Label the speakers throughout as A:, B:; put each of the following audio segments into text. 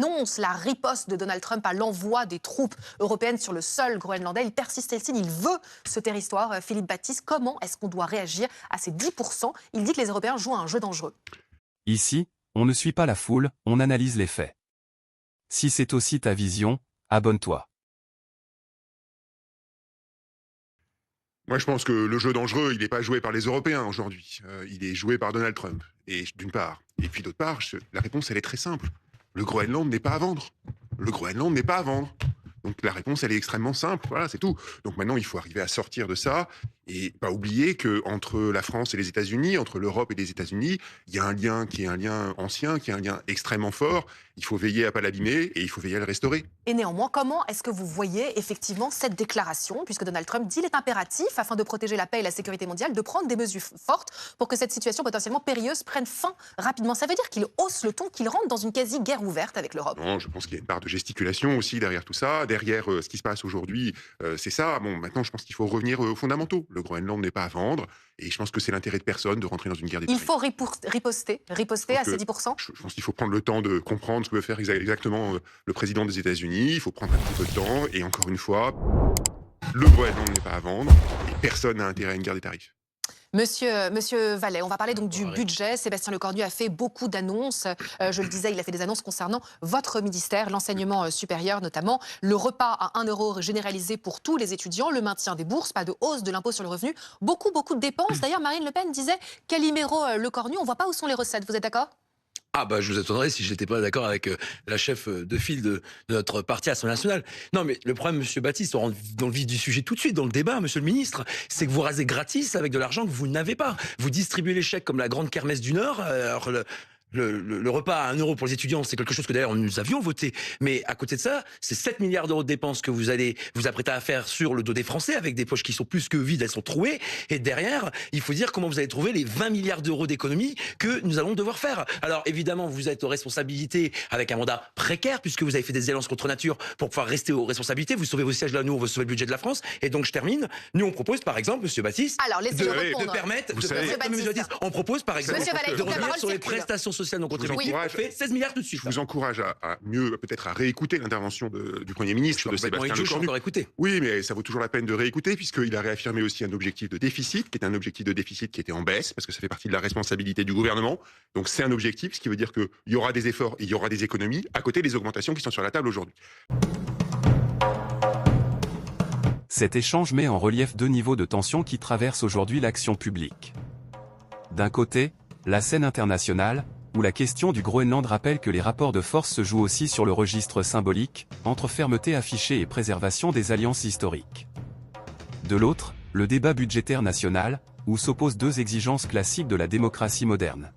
A: annonce la riposte de Donald Trump à l'envoi des troupes européennes sur le sol groenlandais. Il persiste, Elstine, il veut ce territoire. Philippe Baptiste, comment est-ce qu'on doit réagir à ces 10%? Il dit que les Européens jouent à un jeu dangereux.
B: Ici, on ne suit pas la foule, on analyse les faits. Si c'est aussi ta vision, abonne-toi.
C: Moi, je pense que le jeu dangereux, il n'est pas joué par les Européens aujourd'hui. Il est joué par Donald Trump. Et d'une part. Et puis d'autre part, la réponse, elle est très simple. Le Groenland n'est pas à vendre. Le Groenland n'est pas à vendre. Donc la réponse, elle est extrêmement simple. Voilà, c'est tout. Donc maintenant, il faut arriver à sortir de ça et pas oublier qu'entre la France et les États-Unis, entre l'Europe et les États-Unis, il y a un lien qui est un lien ancien, qui est un lien extrêmement fort. Il faut veiller à ne pas l'abîmer et il faut veiller à le restaurer.
A: Et néanmoins, comment est-ce que vous voyez effectivement cette déclaration, puisque Donald Trump dit qu'il est impératif, afin de protéger la paix et la sécurité mondiale, de prendre des mesures fortes pour que cette situation potentiellement périlleuse prenne fin rapidement? Ça veut dire qu'il hausse le ton, qu'il rentre dans une quasi-guerre ouverte avec l'Europe?
C: Non, je pense qu'il y a une part de gesticulation aussi derrière tout ça. Derrière ce qui se passe aujourd'hui, c'est ça. Bon, maintenant, je pense qu'il faut revenir aux fondamentaux. Le Groenland n'est pas à vendre. Et je pense que c'est l'intérêt de personne de rentrer dans une guerre des
A: Il faut riposter à ces 10%?
C: Je pense qu'il faut prendre le temps de comprendre ce que veut faire exactement le président des États-Unis. Il faut prendre un petit peu de temps. Et encore une fois, le Groenland n'est pas à vendre. Et personne n'a intérêt à une guerre des tarifs.
A: Monsieur Vallet, on va parler donc du budget. Sébastien Lecornu a fait beaucoup d'annonces. Je le disais, il a fait des annonces concernant votre ministère, l'enseignement supérieur notamment. Le repas à 1 euro généralisé pour tous les étudiants, le maintien des bourses, pas de hausse de l'impôt sur le revenu. Beaucoup de dépenses. D'ailleurs, Marine Le Pen disait Calimero Lecornu, on ne voit pas où sont les recettes. Vous êtes d'accord?
D: Ah bah je vous étonnerais si j'étais pas d'accord avec la chef de file de notre parti à l'Assemblée nationale. Non mais le problème, monsieur Baptiste, on rentre dans le vif du sujet tout de suite, dans le débat, monsieur le ministre, c'est que vous rasez gratis avec de l'argent que vous n'avez pas. Vous distribuez les chèques comme la grande kermesse du Nord, alors le repas à 1 euro pour les étudiants, c'est quelque chose que d'ailleurs nous avions voté. Mais à côté de ça, c'est 7 milliards d'euros de dépenses que vous allez vous apprêter à faire sur le dos des Français, avec des poches qui sont plus que vides, elles sont trouées. Et derrière, il faut dire comment vous allez trouver les 20 milliards d'euros d'économies que nous allons devoir faire. Alors évidemment, vous êtes aux responsabilités avec un mandat précaire, puisque vous avez fait des alliances contre nature pour pouvoir rester aux responsabilités. Vous sauvez vos sièges là, nous on veut sauver le budget de la France. Et donc je termine. Nous on propose par exemple, monsieur Baptiste,
A: Alors, laissez-le répondre.
D: de permettre,
C: Vous savez-
D: monsieur Baptiste, on propose par exemple
A: Monsieur Vallet,
D: de
A: la
D: revenir
A: parole
D: sur les
A: circule.
D: prestations sociales non contributives.
C: encourage-
D: On fait 16 milliards tout de suite.
C: Je vous encourage à mieux, peut-être à réécouter l'intervention du Premier ministre, de Sébastien
D: Je suis
C: Lecornu.
D: encore écouté.
C: Oui, mais ça vaut toujours la peine de réécouter, puisqu'il a réaffirmé aussi un objectif de déficit, qui est un objectif de déficit qui était en baisse, parce que ça fait partie de la responsabilité du gouvernement. Donc c'est un objectif, ce qui veut dire qu'il y aura des efforts et il y aura des économies, à côté des augmentations qui sont sur la table aujourd'hui.
B: Cet échange met en relief 2 niveaux de tension qui traversent aujourd'hui l'action publique. D'un côté, la scène internationale, où la question du Groenland rappelle que les rapports de force se jouent aussi sur le registre symbolique, entre fermeté affichée et préservation des alliances historiques. De l'autre, le débat budgétaire national, où s'opposent 2 exigences classiques de la démocratie moderne.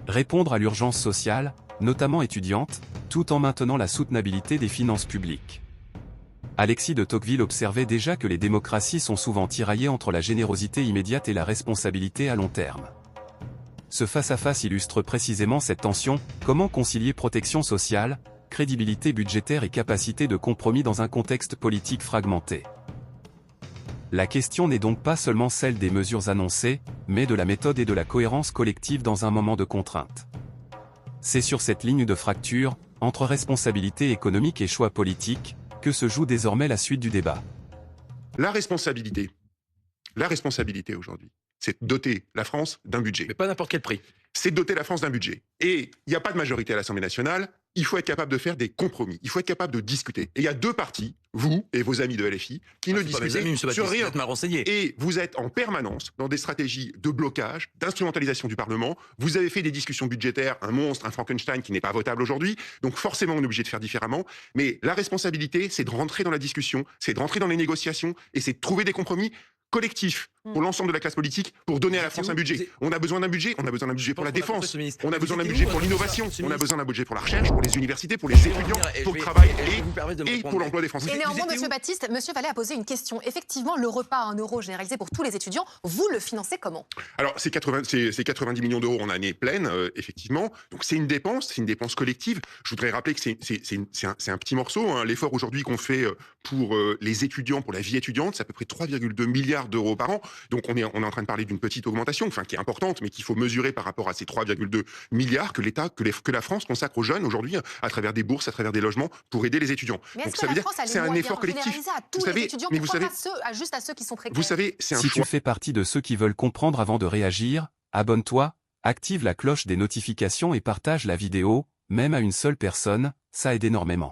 B: Répondre à l'urgence sociale, notamment étudiante, tout en maintenant la soutenabilité des finances publiques. Alexis de Tocqueville observait déjà que les démocraties sont souvent tiraillées entre la générosité immédiate et la responsabilité à long terme. Ce face-à-face illustre précisément cette tension. Comment concilier protection sociale, crédibilité budgétaire et capacité de compromis dans un contexte politique fragmenté? La question n'est donc pas seulement celle des mesures annoncées, mais de la méthode et de la cohérence collective dans un moment de contrainte. C'est sur cette ligne de fracture, entre responsabilité économique et choix politique, que se joue désormais la suite du débat.
C: La responsabilité aujourd'hui, c'est de doter la France d'un budget.
D: Mais pas n'importe quel prix.
C: C'est de doter la France d'un budget. Et il n'y a pas de majorité à l'Assemblée nationale, il faut être capable de faire des compromis, il faut être capable de discuter. Et il y a 2 partis, vous et vos amis de LFI, qui ne discutent sur rien.
D: Vous êtes mal renseigné.
C: Et vous êtes en permanence dans des stratégies de blocage, d'instrumentalisation du Parlement. Vous avez fait des discussions budgétaires, un monstre, un Frankenstein qui n'est pas votable aujourd'hui. Donc forcément, on est obligé de faire différemment. Mais la responsabilité, c'est de rentrer dans la discussion, c'est de rentrer dans les négociations et c'est de trouver des compromis collectif pour l'ensemble de la classe politique pour donner à la France un budget. On a besoin d'un budget, on a besoin d'un budget pour la défense, on a besoin d'un budget pour l'innovation, on a besoin d'un budget pour la recherche, pour les universités, pour les étudiants, pour le travail et pour l'emploi des Français.
A: Et néanmoins, monsieur Baptiste, monsieur Vallet a posé une question. Effectivement, le repas à 1 euro généralisé pour tous les étudiants, vous le financez comment?
C: Alors, c'est 90 millions d'euros en année pleine, effectivement. Donc, c'est une dépense collective. Je voudrais rappeler que c'est un petit morceau. Hein. L'effort aujourd'hui qu'on fait pour les étudiants, pour la vie étudiante, c'est à peu près 3,2 milliards d'euros par an. Donc on est en train de parler d'une petite augmentation, enfin qui est importante, mais qu'il faut mesurer par rapport à ces 3,2 milliards que la France consacre aux jeunes aujourd'hui à travers des bourses, à travers des logements pour aider les étudiants.
A: Mais
C: Donc
A: est-ce
C: ça
A: que
C: veut
A: la
C: dire
A: France a
C: c'est
A: les
C: un
A: moyens
C: effort collectif.
A: généralisés à tous
C: Vous
A: les
C: savez,
A: étudiants?
C: mais vous
A: Pourquoi
C: savez,
A: pas juste à ceux qui sont précaires?
C: vous savez, c'est un
B: Si
C: choix.
B: tu fais partie de ceux qui veulent comprendre avant de réagir, abonne-toi, active la cloche des notifications et partage la vidéo, même à une seule personne, ça aide énormément.